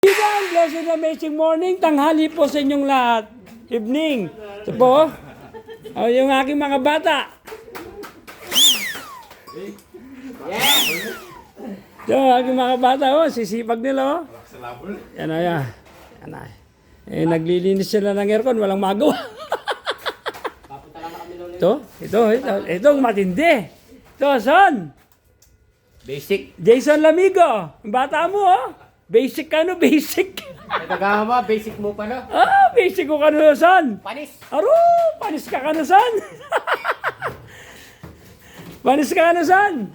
Isang blessed amazing morning, tanghali po sa inyong lahat. Evening. Ito po, yung aking mga bata. Ito, aking mga bata, sisipag nila, Yan na, yan. Yan na. Naglilinis sila ng aircon, walang magawa. Ito, matindi. Ito, son. Basic. Jason Lamigo. Ang bata mo, Basic ka, basic. Nagagawa, basic mo pa na. Basic ko ka son. Panis. Aro, panis ka son. Panis ka son.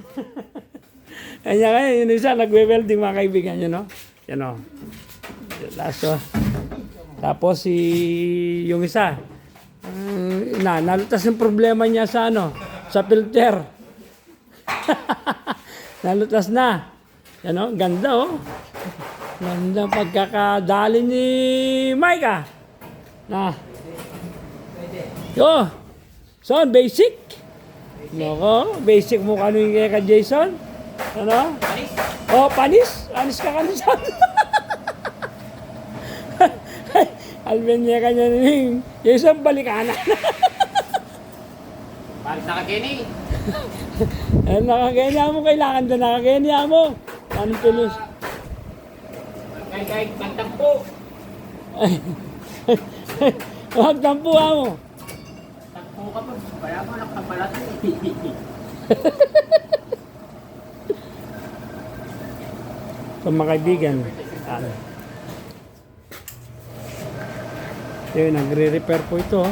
Ayan nga, yun isa, nagwe-welding mga kaibigan, Yan o. Laso. Tapos yung isa, nalutas yung problema niya sa sa filter. Nalutas na. Yan ganda Ganda pagkakadali ni Micah. Son, basic. Basic mo kano yung kay Jason. Panis. Panis. Panis ka son. Alvin niya kanya ni Jason, balikanan. Panis nakakini. Nakakenya mo, kailangan na nakakenya mo. Anong tulos? Kahit magtampo. Huwag tampuha mo. Tampo ka pa. Kaya mo nakapalat. So mga kaibigan, nagre-repair po ito.